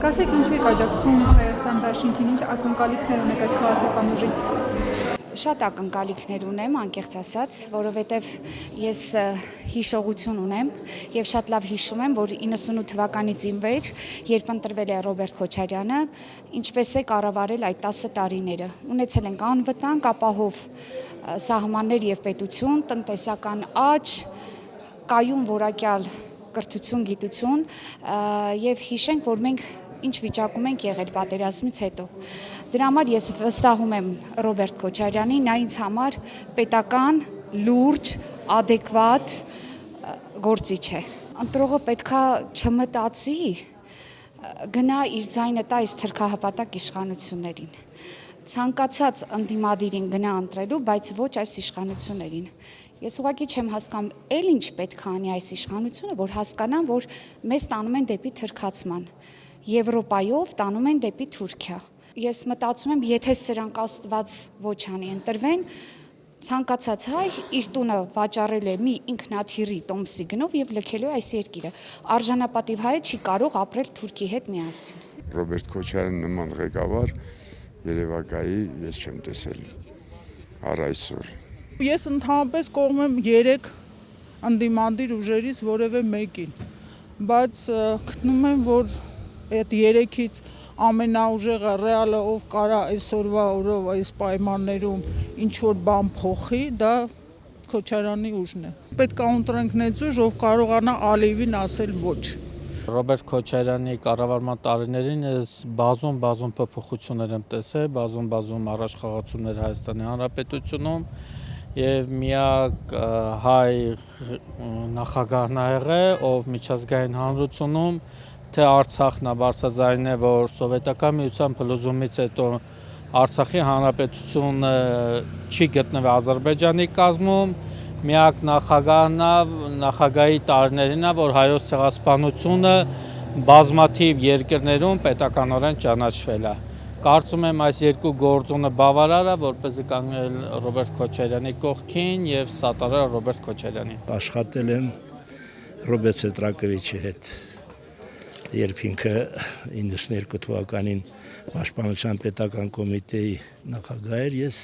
Ասեք ինչու եք աջակցում Հայաստան դաշինքին, ինչ ակնկալիքներ ունեք այս քաղաքական ուժից։ Շատ ակնկալիքներ ունեմ, անկեղծ ասած, որովհետև ես հիշողություն ունեմ եւ շատ լավ հիշում եմ, որ 98 թվականից ի վեր, երբ ընտրվել է Ռոբերտ Քոչարյանը, ինչպես է կառավարել այդ 10 տարիները։ Ունեցել ենք անվտանգ, ապահով սահմաններ եւ պետություն, տնտեսական աճ, կայուն որակյալ կրթություն, գիտություն եւ հիշենք, որ մենք ինչ վիճակում ենք եղել պատերազմից հետո։ Դրա համար ես վստահում եմ Ռոբերտ Քոչարյանին, նա ինձ համար պետական, լուրջ, adekvat գործիչ է։ Ընտրողը պետքա չմտածի, գնա իր ձայնը տա այս թրքահպատակ իշխանություններին։ Ցանկացած ընդդիմադիրին գնա ընտրելու, բայց ոչ այս իշխանություններին։ Ես ուղղակի չեմ հասկանում, էլ ինչ պետք է անի այս իշխանությունը, որ հասկանան, որ մեզ տանում են դեպի թրքացման։ Եվրոպայով տանում են դեպի Թուրքիա։ Ես մտածում եմ, եթե սրանք Աստված ոչ անի ընտրվեն, ցանկացած հայ իր տունը վաճառել է մի ինքնաթիռի տոմսի գնով եւ լքելու այս երկիրը։ Արժանապատիվ հայը չի կարող ապրել Թուրքի հետ միասին։ Ռոբերտ Քոչարյանի նման ղեկավար երևակայի ես չեմ տեսել առ այսօր։ Ես ընդհանրապես կողմ եմ 3 ընդդիմադիր ուժերից որևէ մեկին, բայց գտնում եմ, որ այդ 3-ից ամենաուժեղը ռեալը ով կարա այսօրվա օրով այս պայմաններում ինչ որ բան փոխի, դա Քոչարյանի ուժն է։ Պետք է ընտրենք նենց ուժ, ով կարողանա Ալիևին ասել ոչ։ Ռոբերտ Քոչարյանի կառավարման տարիներին ես բազում փոփոխություններ եմ տեսել, բազում առաջխաղացումներ Հայաստանի Հանրապետությունում եւ միակ հայ նախագահն ա եղել, ով միջազգային հանրությունում թե Արցախն է բարձրաձայնել, որ սովետական միության փլուզումից հետո Արցախի հանրապետությունը չի գտնվել Ադրբեջանի կազմում, միակ նախագահն է, նախագահի տարիներին է, որ հայոց ցեղասպանությունը բազմաթիվ երկրներում պետականորեն ճանաչվել է։ Կարծում եմ այս երկու գործոնը բավարար է, որպեսզի կանգնել Ռոբերտ Քոչարյանի կողքին եւ սատարել Ռոբերտ Քոչարյանին։ Աշխատել եմ Ռոբերտ Սետրակովիչի հետ, երբ ինքը 92 թվականին Պաշտպանության պետական կոմիտեի նախագահ էր, ես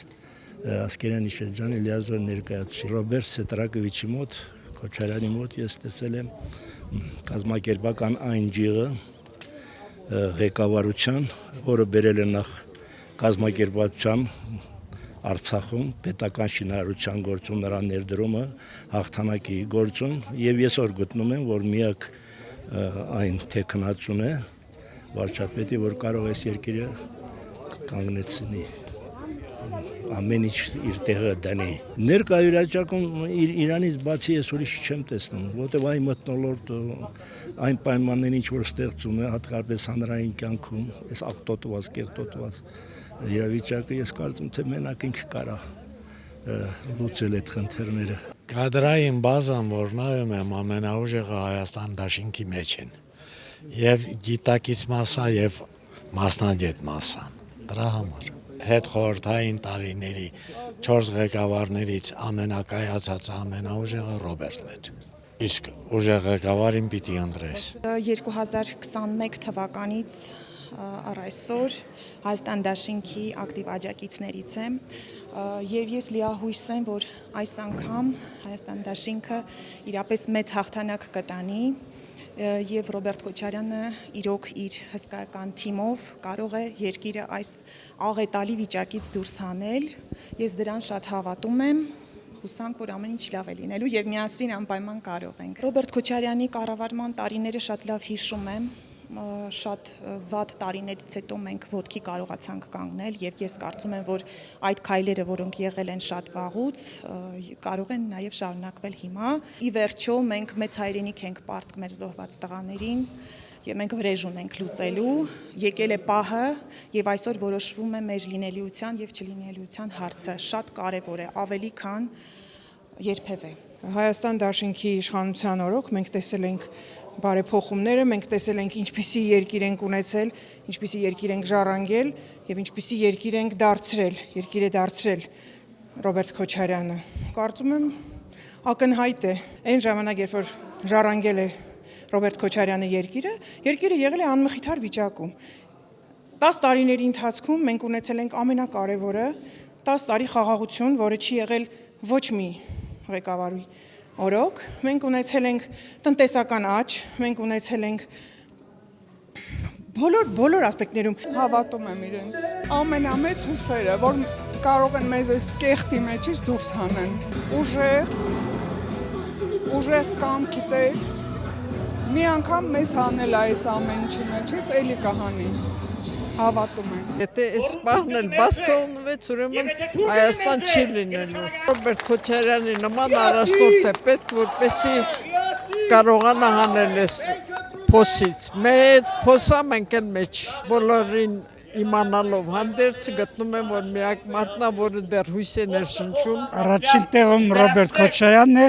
Ասկերանի շրջանի լիազոր ներկայացուցիչ Ռոբերտ Սետրակովիչի մոտ, Քոչարյանի մոտ ես տեսել եմ կազմակերպական այն ջիղը ղեկավարության, որը բերել է նախ կազմակերպվածության Արցախում պետական շինարարության գործում նրա ներդրումը հաղթանակի գործում եւ ես որ գտնում եմ, որ միակ այն տեխնացուն է վարչապետի, որ կարող է այս երկիրը կանգնեցնի, ամեն ինչ իր տեղը դնի։ Ներկա իրավիճակում Իրանից բացի ես ուրիշ չեմ տեսնում, որտեղ այն մթնոլորտը, այն պայմաններն ինչ որ ստեղծում է, հատկապես հանրային կյանքում, այս աղտոտված, կեղտոտված իրավիճակը ես կարծում թե մենակ ինքը կարա լուծել այդ խնդիրները։ Կադրային բազան, որ նայում եմ, ամենաուժեղը Հայաստան դաշինքի մեջ են, եւ գիտակից մասա եւ մասնագետ մասան, դրա համար հետ խորհրդային տարիների 4 ղեկավարներից ամենակայացած ամենաուժեղը Ռոբերտն էր։ Իսկ ուժեղ ղեկավարին պիտի ընտրես։ 2021 թվականից առ այսօր Հայաստան դաշինքի ակտիվ աջակիցներից եմ եւ ես լիահույս եմ, որ այս անգամ Հայաստան դաշինքը իրապես մեծ հաղթանակ կտանի եւ Ռոբերտ Քոչարյանը իրոք իր հսկայական թիմով կարող է երկիրը այս աղետալի վիճակից դուրս հանել։ Ես դրան շատ հավատում եմ, հուսանք, որ ամեն ինչ լավ է լինելու եւ միասին անպայման կարող ենք։ Ռոբերտ Քոչարյանի կառավարման տարիները շատ լավ հիշում եմ, շատ վատ տարիներից հետո մենք ոտքի կարողացանք կանգնել եւ ես կարծում եմ, որ այդ քայլերը, որոնք եղել են շատ վաղուց, կարող են նաեւ շարունակվել հիմա։ Ի վերջո մենք մեծ հայրենիք ենք պարտք մեր զոհված տղաներին եւ մենք վրեժ ունենք լուծելու, եկել է պահը եւ այսօր որոշվում է մեր լինելիության եւ չլինելիության հարցը, շատ կարեւոր է, ավելի քան երբևէ։ Հայաստան դաշինքի իշխանության օրոք մենք տեսել ենք բարեփոխումները, մենք տեսել ենք ինչպիսի երկիր ենք ունեցել, ինչպիսի երկիր ենք ժառանգել եւ ինչպիսի երկիր ենք դարձրել, երկիր է դարձրել Ռոբերտ Քոչարյանը։ Կարծում եմ ակնհայտ է, այն ժամանակ, երբ որ ժառանգել է Ռոբերտ Քոչարյանի երկիրը եղել է անմխիթար վիճակում։ 10 տարիների ընթացքում մենք ունեցել ենք ամենակարևորը 10 տարի խաղաղություն, որը չի եղել ոչ մի ղեկավարի օրոք։ Մենք ունեցել ենք տնտեսական աճ, մենք ունեցել ենք բոլոր ասպեկտներում Հավատում եմ իրենց։ Ամենամեծ հուսերը, որ կարող են մեզ այս կեղտի մեջից դուրս հանեն։ Ուժեղ կամ գիտեր, մի անգամ մեզ հանել այս ամեն ինչի մեջից, էլի կհանի։ Հավատում եմ։ Եթե այս պահն էլ բաց թողնվեց, ուրեմն Հայաստան չի լինելու։ Ռոբերտ Քոչարյանի նման առաջնորդ է պետք, որպեսզի կարողանա հանել այս փոսից։ Մեր փոսա մենք են մեջ բոլորին իմանալով հանդերձ գտնում եմ, որ միակ մարդն է, որը դեռ հույս է ներշնչում։ Առաջին տեղում Ռոբերտ Քոչարյանն է,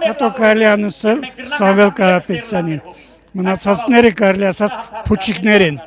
հետո կարելի անցնել Սամվել Կարապետյանին։ Մնացածները կարելի ասած փուչիկներ են։